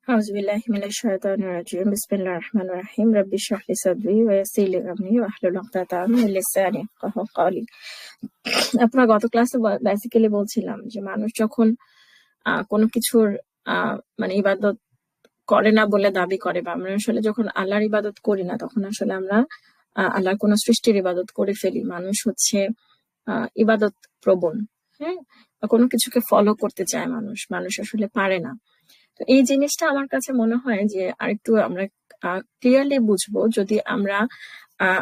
أعوذ بالله من الشيطان الرجيم بسم الله الرحمن الرحيم رب اشرح لي صدري ويسر لي أمري واحلل عقدة من لساني يفقهوا قولي। আপনার গত ক্লাসে বেসিক্যালি বলছিলাম যে মানুষ যখন কোনো কিছুর মানে ইবাদত করে না বলে দাবি করে, বা আমরা আসলে যখন আল্লাহর ইবাদত করি না তখন আসলে আমরা আল্লাহর কোনো সৃষ্টির ইবাদত করে ফেলি। মানুষ হচ্ছে ইবাদত প্রবণ, হ্যাঁ, বা কোনো কিছুকে ফলো করতে চায় মানুষ, মানুষ আসলে পারে না। তো এই জিনিসটা আমার কাছে মনে হয় যে আরেকটু আমরা ক্লিয়ারলি বুঝবো যদি আমরা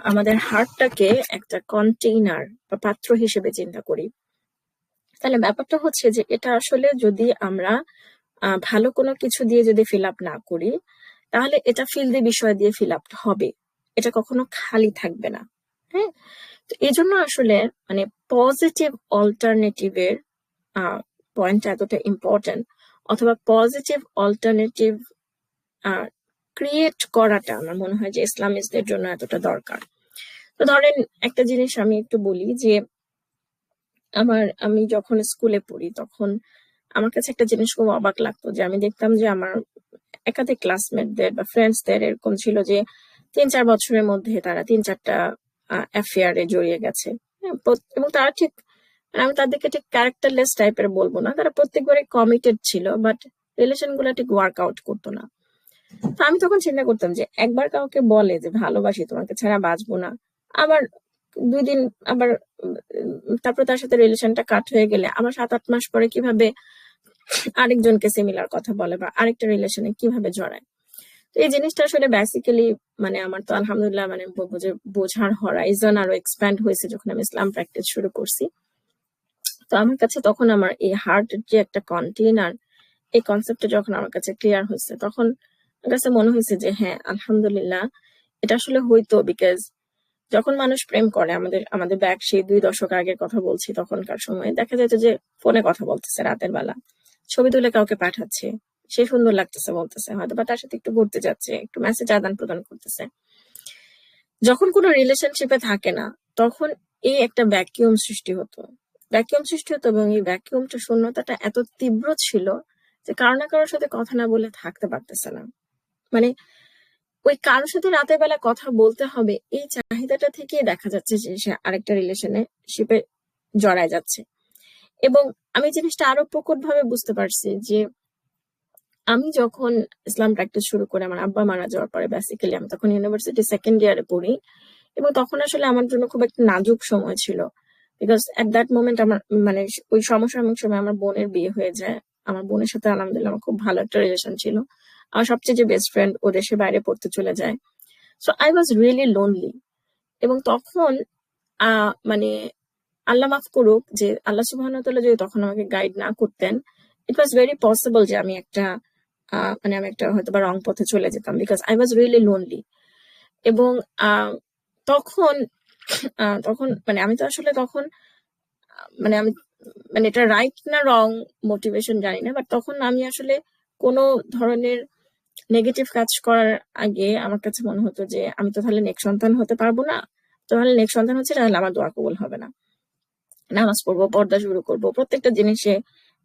আমাদের হার্টটাকে একটা কন্টেইনার বা পাত্র হিসেবে চিন্তা করি। তাহলে ব্যাপারটা হচ্ছে যে এটা আসলে যদি আমরা ভালো কোনো কিছু দিয়ে যদি ফিল আপ না করি, তাহলে এটা ফিল্দি বিষয় দিয়ে ফিল আপ হবে, এটা কখনো খালি থাকবে না। হ্যাঁ, তো এই জন্য আসলে মানে পজিটিভ অল্টারনেটিভের পয়েন্টটা এতটা ইম্পর্টেন্ট, অথবা পজিটিভ অল্টারনেটিভ ক্রিয়েট করাটা আমার মনে হয় যে ইসলামিস্টদের জন্য এতটা দরকার। তো ধরেন একটা জিনিস আমি একটু বলি যে আমি যখন স্কুলে পড়ি তখন আমার কাছে একটা জিনিস খুব অবাক লাগতো, যে আমি দেখতাম যে আমার একাধিক ক্লাসমেটদের বা ফ্রেন্ডসদের এরকম ছিল যে 3-4 বছরের মধ্যে তারা 3-4টা অ্যাফেয়ারে জড়িয়ে গেছে। হ্যাঁ, এবং তারা ঠিক মানে আমি তাদেরকে ঠিক ক্যারেক্টারলেস টাইপের বলবো না, তারা প্রত্যেকবারই কমিটেড ছিল, বাট রিলেশন গুলো ঠিক ওয়ার্কআউট করতো না। তো আমি তখন চিন্তা করতাম যে একবার কাউকে বলে যে ভালোবাসি, তোমাকে ছাড়া বাঁচবো না, আবার 2 দিন আবার তারপর তার সাথে রিলেশনটা কাট হয়ে গেলে আবার 7-8 মাস পরে কিভাবে আরেকজনকে সিমিলার কথা বলে বা আরেকটা রিলেশনে কিভাবে জড়ায়। তো এই জিনিসটা আসলে বেসিক্যালি মানে আমার তো আলহামদুলিল্লাহ মানে বলবো যে বোঝার হরাইজন আরো এক্সপ্যান্ড হয়েছে যখন আমি ইসলাম প্র্যাকটিস শুরু করছি। তো আমার কাছে তখন আমার এই হার্ট যে একটা কন্টেইনার, এই কনসেপ্টটা যখন আমার কাছে ক্লিয়ার হয়েছে তখন আমার কাছে মনে হয়েছে যে হ্যাঁ আলহামদুলিল্লাহ এটা আসলে হইতো। বিকজ যখন মানুষ প্রেম করে, আমাদের আমাদের ব্যাক সেই 2 দশক আগের কথা বলছি, তখনকার সময় দেখা যেত যে ফোনে কথা বলতেছে রাতের বেলা, ছবি তুলে কাউকে পাঠাচ্ছে, সে সুন্দর লাগতেছে বলতেছে, হয়তো বা তার সাথে একটু ঘুরতে যাচ্ছে, একটু মেসেজ আদান প্রদান করতেছে। যখন কোনো রিলেশনশিপে থাকে না তখন এই একটা ভ্যাকিউম সৃষ্টি হতো, এবং এই ভ্যাকিউমটা, শূন্যতাটা এত তীব্র ছিল যে কারো না কারোর সাথে কথা না বলে থাকতে পারতেছে না। মানে ওই কারোর সাথে রাতের বেলা কথা বলতে হবে, এই চাহিদাটা থেকেই দেখা যাচ্ছে যে সে আরেকটা রিলেশনশিপে জড়ায় যাচ্ছে। এবং আমি জিনিসটা আরো প্রকট ভাবে বুঝতে পারছি যে আমি যখন ইসলাম প্র্যাকটিস শুরু করে আমার আব্বা মারা যাওয়ার পরে, বেসিক্যালি আমি তখন ইউনিভার্সিটি 2nd ইয়ারে পড়ি, এবং তখন আসলে আমার জন্য খুব একটা নাজুক সময় ছিল। বিকজ এট দ্যাট মোমেন্ট আমার মানে ওই সমসাময়িক সময় আমার বোনের বিয়ে হয়ে যায়। আমার বোনের সাথে আলহামদুলিল্লাহ আমার খুব ভালো একটা রিলেশন ছিল। আমার সবচেয়ে যে বেস্ট ফ্রেন্ড ও দেশের বাইরে পড়তে চলে যায়। So I was really lonely. এবং তখন মানে আল্লাহ মাফ করুক যে আল্লাহ সুবহানাহু ওয়া তাআলা যদি তখন আমাকে গাইড না করতেন, ইট ওয়াজ ভেরি পসিবল যে আমি একটা মানে আমি একটা হয়তো বা রং পথে চলে যেতাম, because I was really lonely. এবং তখন তখন মানে আমি তো আসলে তখন মানে আমি মানে এটা রাইট না রং মোটিভেশন জানি না, বাট তখন আমি আসলে কোনো ধরনের নেগেটিভ কাজ করার আগে আমার কাছে মনে হতো যে আমি তো তাহলে নেক্সট সন্তান হতে পারবো না, তাহলে নেক্সট সন্তান হচ্ছে তাহলে আমার দোয়া কবুল হবে না। নামাজ পড়বো, পর্দা শুরু করবো, প্রত্যেকটা জিনিসে,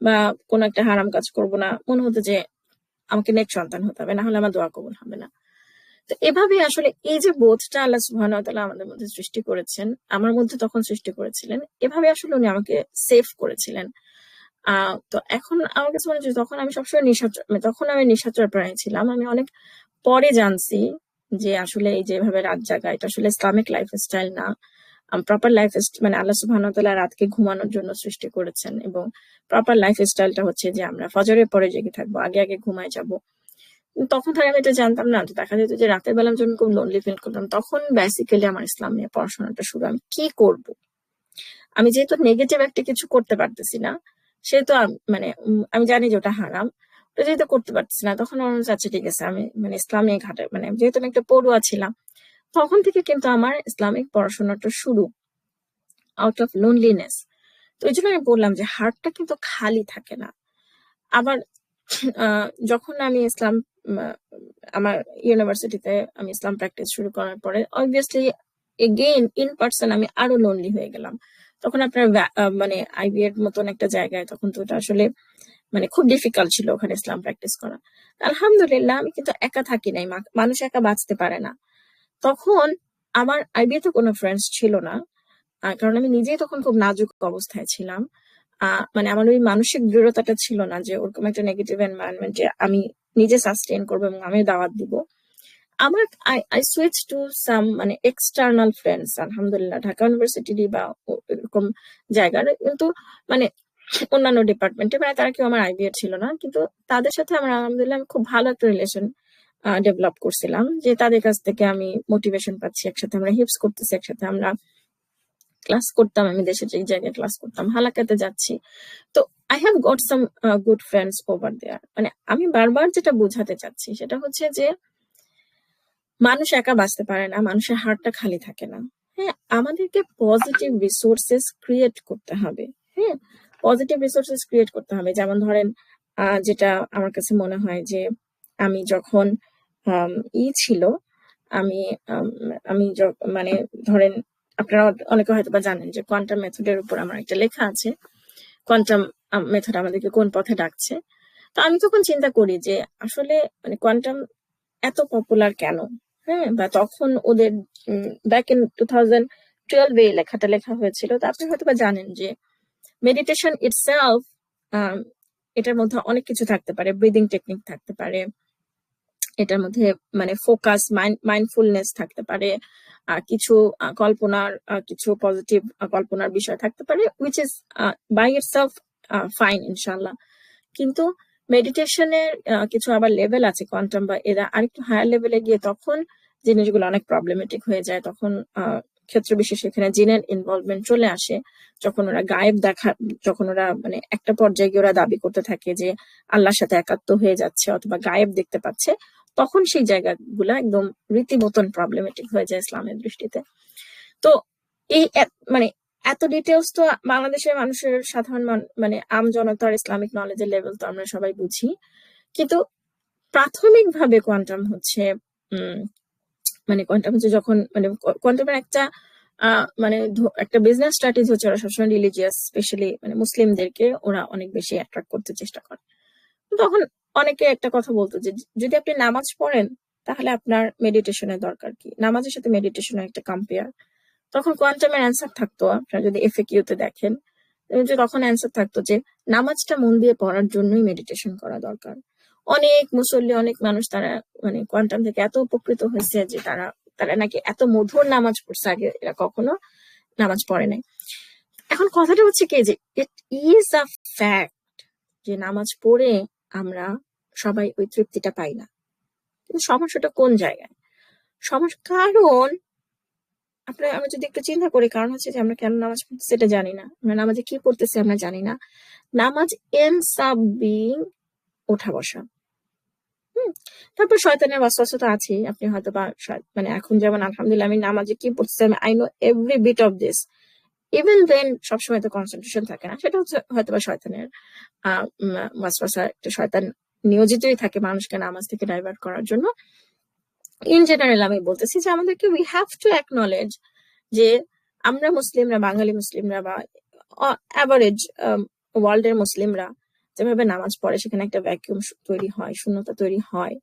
বা কোনো একটা হারাম কাজ করব না, মনে হতো যে আমাকে নেক্সট সন্তান হতে হবে, না হলে আমার দোয়া কবুল হবে না। তো এভাবে আসলে এই যে বোধটা আল্লাহ সুবহানাহু ওয়া তাআলা আমাদের মধ্যে সৃষ্টি করেছেন, আমার মধ্যে তখন সৃষ্টি করেছিলেন, এভাবে আসলে উনি আমাকে সেভ করেছিলেন। তো এখন আমার কাছে মনে হচ্ছে তখন আমি সবসময় নিশাচর, মানে তখন আমি নিশাচর প্রাণী ছিলাম। আমি অনেক পরে জানছি যে আসলে এই যে এভাবে রাত জাগা এটা আসলে ইসলামিক লাইফস্টাইল না। প্রপার লাইফ মানে আল্লাহ সুবহানাহু ওয়া তাআলা রাতকে ঘুমানোর জন্য সৃষ্টি করেছেন, এবং প্রপার লাইফ স্টাইলটা হচ্ছে যে আমরা ফজরের পরে জেগে থাকবো, আগে আগে ঘুমায় যাব। তখন থেকে আমি এটা জানতাম না, তো দেখা যেত যে রাতের বেলা আমি যখন খুব লোনলি ফিল করতাম, তখন বেসিক্যালি আমার ইসলাম নিয়ে পড়াশোনাটা শুরু। আমি কি করব, আমি যেহেতু নেগেটিভ একটা কিছু করতে পারতেছি না, সেহেতু মানে আমি জানি যে ওটা হারাম, ওটা যেহেতু করতে পারতেছি না, তখন আমার আচ্ছা ঠিক আছে আমি মানে ইসলামিক ঘাটে, মানে যেহেতু আমি একটা পড়ুয়া ছিলাম, তখন থেকে কিন্তু আমার ইসলামিক পড়াশোনাটা শুরু, আউট অফ লোনলিনেস। তো এই জন্য আমি বললাম যে হার্টটা কিন্তু খালি থাকে না। আবার যখন আমি ইসলাম আহ, আমার ইউনিভার্সিটিতে আমি ইসলাম প্র্যাকটিস শুরু করার পরে অবভিয়াসলি এগেইন ইন পার্সন আমি আরো লোনলি হয়ে গেলাম। তখন আপনার মানে আইবি এর মতন একটা জায়গায়, তখন তো এটা আসলে মানে খুব ডিফিকাল্ট ছিল ওখানে ইসলাম প্র্যাকটিস করা। আলহামদুলিল্লাহ আমি কিন্তু একা থাকি নাই, মানুষ একা বাঁচতে পারে না। তখন আমার আইবিএ তো কোনো ফ্রেন্ডস ছিল না, কারণ আমি নিজেই তখন খুব নাজুক অবস্থায় ছিলাম। মানে আমার ওই মানসিক দৃঢ়তাটা ছিল না যে ওরকম একটা নেগেটিভ এনভায়রনমেন্ট যে আমি নিজে সাস্টেইন করবো এবং আমি দাওয়াত দিব। আমার আই সুইচ টু সাম মানে এক্সটার্নাল ফ্রেন্ডস, আলহামদুলিল্লাহ ঢাকা ইউনিভার্সিটি বা এরকম জায়গার, কিন্তু মানে অন্যান্য ডিপার্টমেন্টে, মানে তারা কেউ আমার আইবিএ ছিল না, কিন্তু তাদের সাথে আমার আলহামদুলিল্লাহ খুব ভালো একটা রিলেশন ডেভেলপ করছিলাম, যে তাদের কাছ থেকে আমি মোটিভেশন পাচ্ছি, একসাথে আমরা হিপস করতেছি, একসাথে আমরা ক্লাস করতাম, আমি দেশের যে জায়গায় ক্লাস করতাম হালাকাতে যাচ্ছি। তো I have got some good friends over there. মানে আমি বারবার যেটা বোঝাতে চাচ্ছি সেটা হচ্ছে যে মানুষ একা বাঁচতে পারে না, মানুষের হার্টটা খালি থাকে না। হ্যাঁ, আমাদেরকে পজিটিভ রিসোর্সেস ক্রিয়েট করতে হবে। হ্যাঁ, পজিটিভ রিসোর্সেস ক্রিয়েট করতে হবে। যেমন ধরেন যেটা আমার কাছে মনে হয় যে আমি যখন ছিল, আমি আমি মানে ধরেন আপনারা অনেকে হয়তো বা জানেন যে কোয়ান্টাম মেথডের উপর আমার একটা লেখা আছে, কোয়ান্টাম মেথড আমাদেরকে কোন পথে ডাকছে। তো আমি তখন চিন্তা করি যে আসলে মানে কোয়ান্টাম এত পপুলার কেন? হ্যাঁ, বা তখন ওদের ব্যাক ইন 2012 এই লেখাটা লেখা হয়েছিল। তো আপনি হয়তো বা জানেন যে মেডিটেশন ইটসেলফ, এটার মধ্যে অনেক কিছু থাকতে পারে, ব্রিদিং টেকনিক থাকতে পারে, এটার মধ্যে মানে ফোকাস, মাইন্ডফুলনেস থাকতে পারে, কিছু কল্পনার, কিছু পজিটিভ কল্পনার বিষয় থাকতে পারে, which is by itself fine ইনশাল্লাহ। কিন্তু মেডিটেশনের কিছু আবার লেভেল আছে কোয়ান্টাম বা এরা আরেকটু হায়ার লেভেলে গিয়ে তখন জিনিসগুলো অনেক প্রবলেমেটিক হয়ে যায়। তখন ক্ষেত্র বিশেষে এখানে জিনের ইনভলভমেন্ট চলে আসে। যখন ওরা গায়েব যখন ওরা মানে একটা পর্যায়ে গিয়ে ওরা দাবি করতে থাকে যে আল্লাহর সাথে একাত্ম হয়ে যাচ্ছে অথবা গায়েব দেখতে পাচ্ছে, তখন সেই জায়গাগুলো একদম রীতিমতন প্রবলেমেটিক হয়ে যায় ইসলামের দৃষ্টিতে। তো এই মানে এত ডিটেলস তো বাংলাদেশের মানুষের সাধারণ মানে আম জনতার ইসলামিক নলেজের লেভেল তো আমরা সবাই বুঝি, কিন্তু প্রাথমিকভাবে কোয়ান্টাম হচ্ছে মানে কোয়ান্টাম হচ্ছে যখন মানে কোয়ান্টামের একটা মানে একটা বিজনেস স্ট্র্যাটেজি হচ্ছে ওরা সবসময় রিলিজিয়াস, স্পেশালি মানে মুসলিমদেরকে ওরা অনেক বেশি অ্যাট্রাক্ট করতে চেষ্টা করে। তখন অনেকে একটা কথা বলতো যে যদি আপনি নামাজ পড়েন তাহলে আপনার মেডিটেশনের দরকার কি, নামাজের সাথে মেডিটেশনের একটা কম্পেয়ার। তখন কোয়ান্টামের অ্যান্সার থাকতো, আপনারা যদি এফএকিউতে দেখেন যে তখন অ্যান্সার থাকতো যে নামাজটা মন দিয়ে পড়ার জন্যই মেডিটেশন করা দরকার। অনেক মুসল্লি, অনেক মানুষ তারা মানে কোয়ান্টাম থেকে এত উপকৃত হয়েছে যে তারা তারা নাকি এত মধুর নামাজ পড়ছে, আগে এরা কখনো নামাজ পড়ে নাই। এখন কথাটা হচ্ছে কি যে ইট ইজ আ ফ্যাক্ট যে নামাজ পড়ে আমরা সবাই ওই তৃপ্তিটা পাই না। কিন্তু সমস্যাটা কোন জায়গায়? সমস্যা কারণ আমরা যদি একটু চিন্তা করি, কারণ হচ্ছে যে আমরা কেন নামাজ পড়তেছি সেটা জানি না, আমরা নামাজে কি পড়তেছি আমরা জানি না। নামাজ এন্ডস আপ বিং ওঠা বসা। তারপর শয়তানের ওয়াসওয়াসা তো আছেই। আপনি হয়তো বা মানে এখন যেমন আলহামদুলিল্লাহ আমি নামাজে কি পড়তেছি I know every bit of this, even then সবসময় তো কনসেন্ট্রেশন থাকে না, সেটা হচ্ছে হয়তো বা শয়তানের ওয়াসওয়াসা। একটা শয়তান নিয়োজিতই থাকে মানুষকে নামাজ থেকে ডাইভার্ট করার জন্য। ইন জেনারেল আমি বলতেছি যে আমাদেরকে উই হ্যাভ টু অ্যাকনলেজ যে আমরা মুসলিমরা, বাঙালি মুসলিমরা বা অ্যাভারেজ ওয়ার্ল্ডের মুসলিমরা যেভাবে নামাজ পড়ে সেখানে একটা ভ্যাকিউম তৈরি হয়, শূন্যতা তৈরি হয়।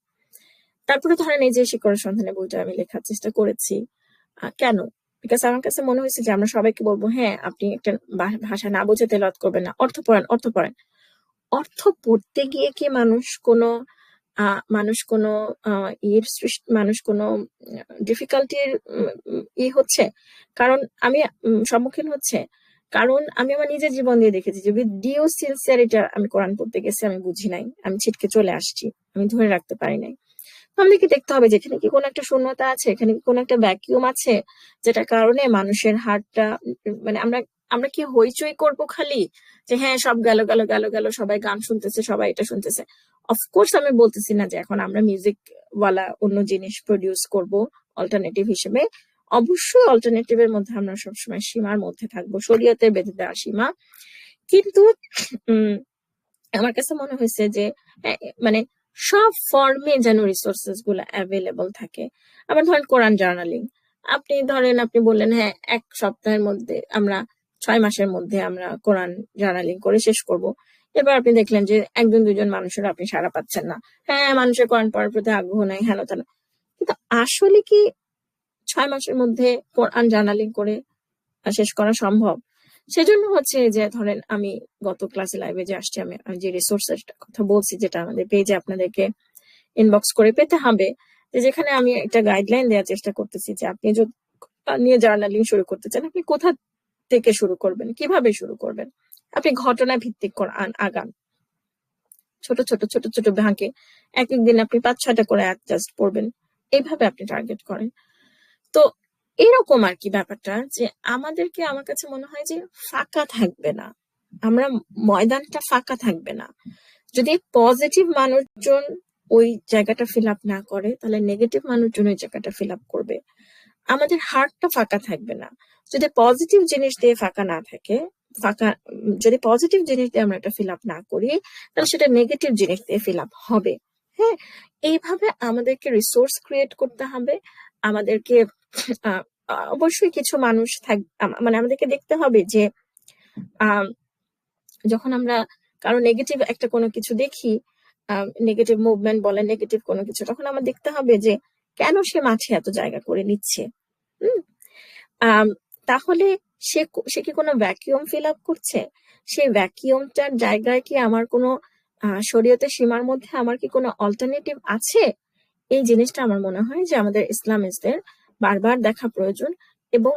তারপরে ধরেন এই যে শিকড়ের সন্ধানে বইটা আমি লেখার চেষ্টা করেছি, কেন? বিকজ আমার কাছে মনে হয়েছে যে আমরা সবাইকে বলবো হ্যাঁ আপনি একটা ভাষা না বুঝে তেলাওয়াত করবেন না, অর্থ পড়েন, অর্থ পড়েন। অর্থ পড়তে গিয়ে কি মানুষ কোনো মানুষ কোনো ডিফিকাল্টির হচ্ছে? কারণ আমি সম্মুখীন হচ্ছে, কারণ আমি আমার নিজের জীবন দিয়ে দেখেছি যে উইথ ডিউ সিনসিয়ারিটি আমি কোরআন পড়তে গেছি, আমি বুঝি নাই, আমি ছিটকে চলে আসছি, আমি ধরে রাখতে পারি নাই। আমাদেরকে দেখতে হবে যে এখানে কি কোনো একটা শূন্যতা আছে, এখানে কি কোনো একটা ভ্যাকিউম আছে, যেটার কারণে মানুষের হার্টটা মানে আমরা কি হইচই করবো খালি যে হ্যাঁ সব গেল গেল গেল গেল, সবাই গান শুনতেছে, সবাই এটা শুনতেছে। অফকোর্স আমি বলতেছি না যে এখন আমরা মিউজিক ওয়ালা অন্য জিনিস প্রডিউস করব অল্টারনেটিভ হিসেবে। অবশ্যই অল্টারনেটিভের মধ্যে আমরা সবসময় সীমার মধ্যে থাকবো, শরীয়তের বেঁধে দেওয়া সীমা। কিন্তু আমার কাছে মনে হয়েছে যে মানে সব ফর্মে যেন রিসোর্সেস গুলো অ্যাভেলেবল থাকে। আবার ধরেন কোরআন জার্নালিং, আপনি বললেন হ্যাঁ 1 সপ্তাহের মধ্যে আমরা 6 মাসের মধ্যে আমরা কোরআন জার্নালিং করে শেষ করব। এবার আপনি দেখলেন যে 1-2 জন মানুষের আপনি সাড়া পাচ্ছেন না। হ্যাঁ, মানুষের কোরআন পড়ার প্রতি আগ্রহ নাই, হেন তেন। কিন্তু আসলে কি 6 মাসের মধ্যে কোরআন জার্নালিং করে শেষ করা সম্ভব? সেজন্য হচ্ছে যে ধরেন আমি গত ক্লাসে লাইভে যে আসছি, আমি যে রিসোর্সের কথা বলছি, যেটা আমাদের পেজে আপনাদেরকে ইনবক্স করে পেতে হবে, যেখানে আমি একটা গাইডলাইন দেওয়ার চেষ্টা করতেছি যে আপনি যদি নিয়ে জার্নালিং শুরু করতে চান, আপনি কোথা থেকে শুরু করবেন, কিভাবে শুরু করবেন। আপনি ঘটনা ভিত্তিক আগান, ছোট ছোট ছোট ছোট ভাগে এক একদিন আপনি 5-6টা করে জাস্ট পড়বেন, এইভাবে আপনি টার্গেট করেন। তো এরকম আর কি ব্যাপারটা, যে আমাদেরকে, আমার কাছে মনে হয় যে ফাঁকা থাকবে না, আমরা ময়দানটা ফাঁকা থাকবে না। যদি পজিটিভ মানুষজন ওই জায়গাটা ফিল আপ না করে, তাহলে নেগেটিভ মানুষজন ওই জায়গাটা ফিল আপ করবে। আমাদের হার্টটা ফাঁকা থাকবে না যদি পজিটিভ জিনিস দিয়ে ফাঁকা না থাকে। যদি পজিটিভ জিনিস দিয়ে আমরা এটা ফিল আপ না করি, তাহলে সেটা নেগেটিভ জিনিস দিয়ে ফিল আপ হবে। হ্যাঁ, এইভাবে আমাদেরকে রিসোর্স ক্রিয়েট করতে হবে। আমাদেরকে অবশ্যই কিছু মানুষ মানে আমাদেরকে দেখতে হবে যে যখন আমরা কারো নেগেটিভ একটা কোনো কিছু দেখি, নেগেটিভ মুভমেন্ট বলে, নেগেটিভ কোনো কিছু, তখন আমার দেখতে হবে যে কেন সে মাঠে এত জায়গা করে নিচ্ছে। তাহলে সে কি কোনো ভ্যাকিউম ফিল আপ করছে? সেই ভ্যাকিউমটার জায়গায় কি আমার কোনো শরীয়তের সীমার মধ্যে আমার কি কোনো অল্টারনেটিভ আছে? এই জিনিসটা আমার মনে হয় যে আমাদের ইসলামিস্টদের বারবার দেখা প্রয়োজন, এবং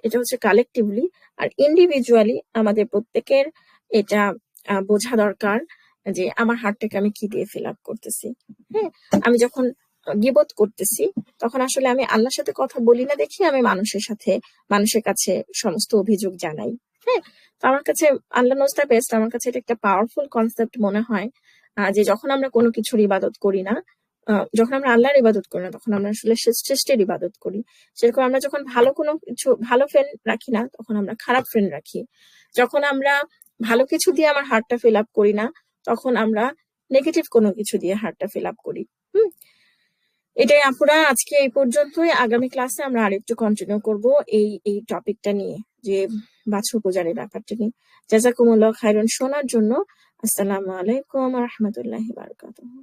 এটা হচ্ছে কালেকটিভলি আর ইন্ডিভিজুয়ালি আমাদের প্রত্যেকের এটা বোঝা দরকার যে আমার হার্টটাকে আমি কি দিয়ে ফিল আপ করতেছি। হ্যাঁ, আমি যখন গিবত করতেছি, তখন আসলে আমি আল্লাহর সাথে কথা বলি না দেখি আমি মানুষের কাছে সমস্ত অভিযোগ জানাই। হ্যাঁ, তো আমার কাছে আল্লাহ নোজ দ্য বেস্ট, আমার কাছে এটা একটা পাওয়ারফুল কনসেপ্ট মনে হয়, যে যখন আমরা কোনো কিছুর ইবাদত করি না, যখন আমরা আল্লাহর ইবাদত করি না, তখন আমরা আসলে শ্রেষ্ঠের ইবাদত করি। সেরকম আমরা যখন কোনো কিছু ভালো ফ্রেন্ড রাখি না, তখন আমরা খারাপ ফ্রেন্ড রাখি। যখন আমরা ভালো কিছু দিয়ে আমার হার্টটা ফিল আপ করি না, তখন আমরা নেগেটিভ কোনো কিছু দিয়ে হার্টটা ফিল আপ করি। এটাই আপুরা, আজকে এই পর্যন্তই। আগামী ক্লাসে আমরা আরেকটু কন্টিনিউ করব এই টপিকটা নিয়ে, যে বাছুর পূজার এই ব্যাপারটা নিয়ে। জাযাকুমুল্লাহ খাইরান শোনার জন্য। আসসালামু আলাইকুম ওয়া রাহমাতুল্লাহি ওয়া বারাকাতুহু।